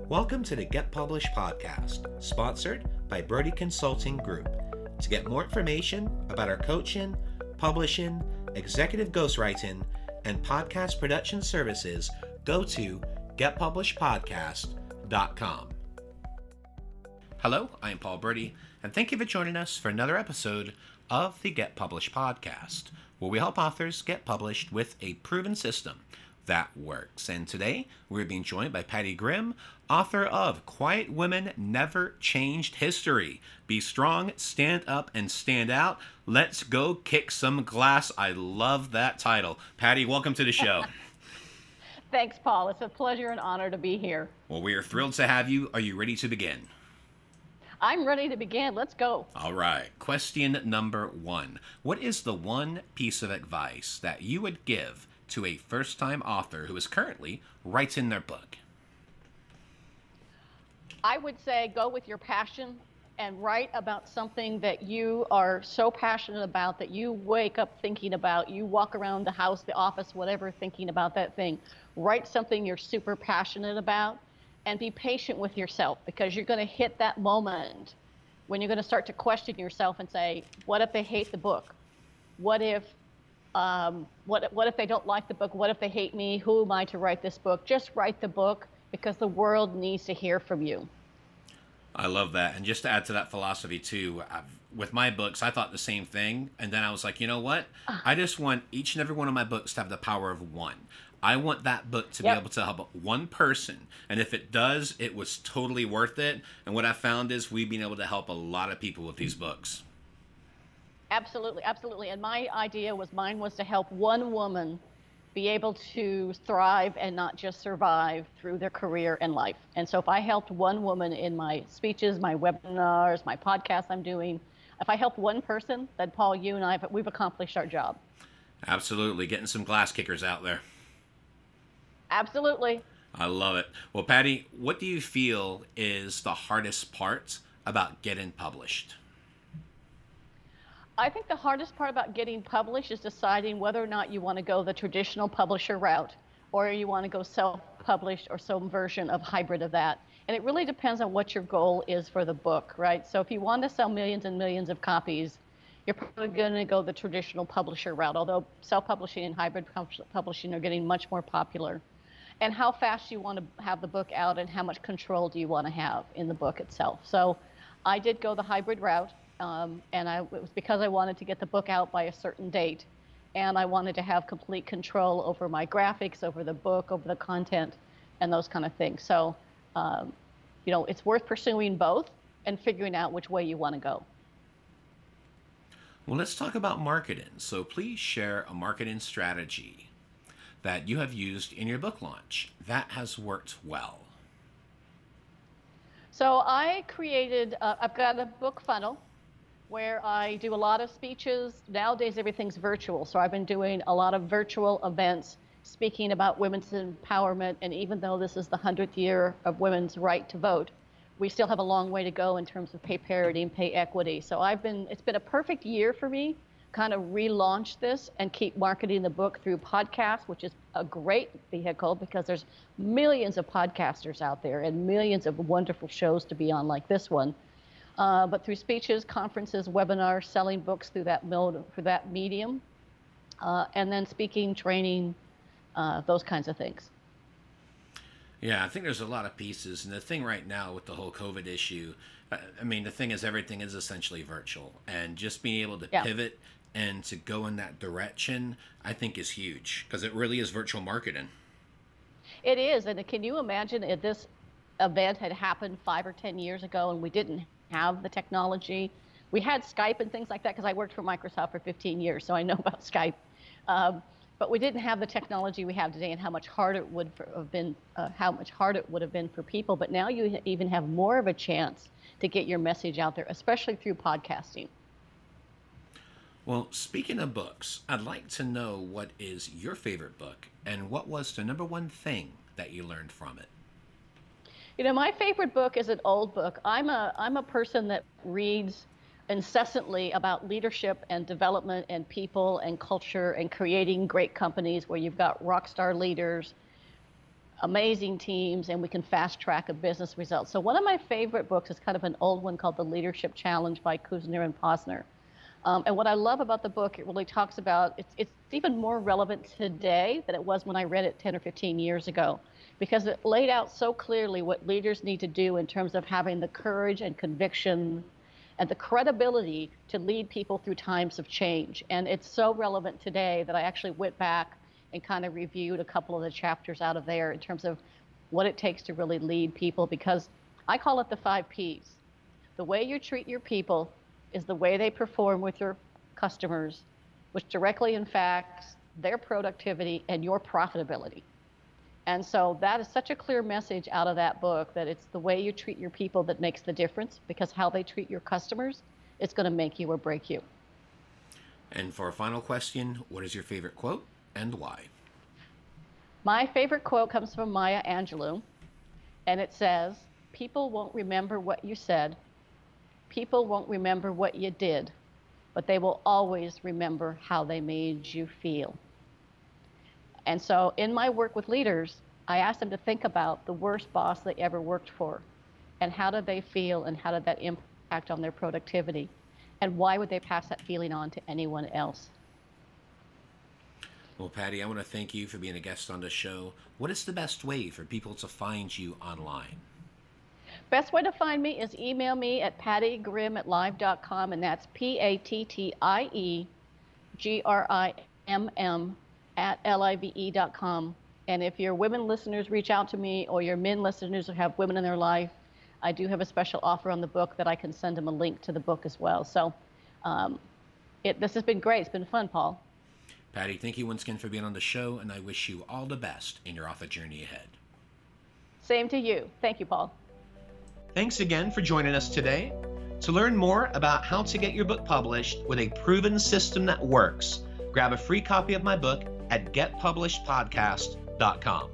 Welcome to the Get Published podcast, sponsored by Brodie Consulting Group. To get more information about our coaching, publishing, executive ghostwriting, and podcast production services, go to getpublishedpodcast.com. Hello, I am Paul Brodie, and thank you for joining us for another episode of the Get Published podcast, where we help authors get published with a proven system that works. And today, we're being joined by Pattie Grimm, author of Quiet Women Never Changed History. Be strong, stand up, and stand out. Let's go kick some glass. I love that title. Pattie, welcome to the show. Thanks, Paul. It's a pleasure and honor to be here. Well, we are thrilled to have you. Are you ready to begin? I'm ready to begin. Let's go. All right. Question number 1. What is the one piece of advice that you would give to a first-time author who is currently writing their book? I would say go with your passion and write about something that you are so passionate about that you wake up thinking about. You walk around the house, the office, whatever, thinking about that thing. Write something you're super passionate about and be patient with yourself, because you're going to hit that moment when you're going to start to question yourself and say, what if they hate the book? What if what if they don't like the book? What if they hate me? Who am I to write this book? Just write the book, because the world needs to hear from you. I love that. And just to add to that philosophy too, with my books, I thought the same thing. And then I was like, you know what? I just want each and every one of my books to have the power of one. I want that book to be able to help one person. And if it does, it was totally worth it. And what I found is we've been able to help a lot of people with these books. Absolutely, absolutely. And mine was to help one woman be able to thrive and not just survive through their career and life. And so if I helped one woman in my speeches, my webinars, my podcasts I'm doing, if I helped one person, then Paul, you and I, we've accomplished our job. Absolutely. Getting some glass kickers out there. Absolutely. I love it. Well, Pattie, what do you feel is the hardest part about getting published? I think the hardest part about getting published is deciding whether or not you want to go the traditional publisher route, or you want to go self-published or some version of hybrid of that. And it really depends on what your goal is for the book, right? So if you want to sell millions and millions of copies, you're probably going to go the traditional publisher route, although self-publishing and hybrid publishing are getting much more popular. And how fast you want to have the book out, and how much control do you want to have in the book itself. So I did go the hybrid route. And it was because I wanted to get the book out by a certain date, and I wanted to have complete control over my graphics, over the book, over the content, and those kind of things. So, it's worth pursuing both and figuring out which way you want to go. Well, let's talk about marketing. So please share a marketing strategy that you have used in your book launch that has worked well. So I created, I've got a book funnel where I do a lot of speeches. Nowadays, everything's virtual. So I've been doing a lot of virtual events speaking about women's empowerment. And even though this is the 100th year of women's right to vote, we still have a long way to go in terms of pay parity and pay equity. So it's been a perfect year for me, kind of relaunch this and keep marketing the book through podcasts, which is a great vehicle because there's millions of podcasters out there and millions of wonderful shows to be on like this one. But through speeches, conferences, webinars, selling books through that medium, and then speaking, training, those kinds of things. Yeah, I think there's a lot of pieces. And the thing right now with the whole COVID issue, the thing is everything is essentially virtual. And just being able to pivot and to go in that direction, I think is huge, because it really is virtual marketing. It is. And can you imagine if this event had happened 5 or 10 years ago and we didn't have the technology? We had Skype and things like that because I worked for Microsoft for 15 years, so I know about Skype. But we didn't have the technology we have today, and how much harder it would have been for people. But now you even have more of a chance to get your message out there, especially through podcasting. Well, speaking of books, I'd like to know what is your favorite book, and what was the number one thing that you learned from it? My favorite book is an old book. I'm a person that reads incessantly about leadership and development and people and culture and creating great companies where you've got rock star leaders amazing teams, and we can fast track a business result. So one of my favorite books is kind of an old one called The Leadership Challenge by Kuzner and Posner. And what I love about the book, it really talks about, it's even more relevant today than it was when I read it 10 or 15 years ago, because it laid out so clearly what leaders need to do in terms of having the courage and conviction and the credibility to lead people through times of change. And it's so relevant today that I actually went back and kind of reviewed a couple of the chapters out of there in terms of what it takes to really lead people, because I call it the 5 Ps. The way you treat your people is the way they perform with your customers, which directly impacts their productivity and your profitability. And so that is such a clear message out of that book, that it's the way you treat your people that makes the difference, because how they treat your customers, it's going to make you or break you. And for a final question, what is your favorite quote and why? My favorite quote comes from Maya Angelou, and it says, "People won't remember what you said. People won't remember what you did, but they will always remember how they made you feel." And so in my work with leaders, I ask them to think about the worst boss they ever worked for, and how did they feel, and how did that impact on their productivity, and why would they pass that feeling on to anyone else? Well, Pattie, I want to thank you for being a guest on the show. What is the best way for people to find you online? Best way to find me is email me at pattiegrimm@live.com, and that's PATTIEGRIMM@LIVE.com. And if your women listeners reach out to me, or your men listeners who have women in their life, I do have a special offer on the book that I can send them a link to the book as well. So this has been great. It's been fun, Paul. Pattie, thank you once again for being on the show, and I wish you all the best in your author journey ahead. Same to you. Thank you, Paul. Thanks again for joining us today. To learn more about how to get your book published with a proven system that works, grab a free copy of my book at getpublishedpodcast.com.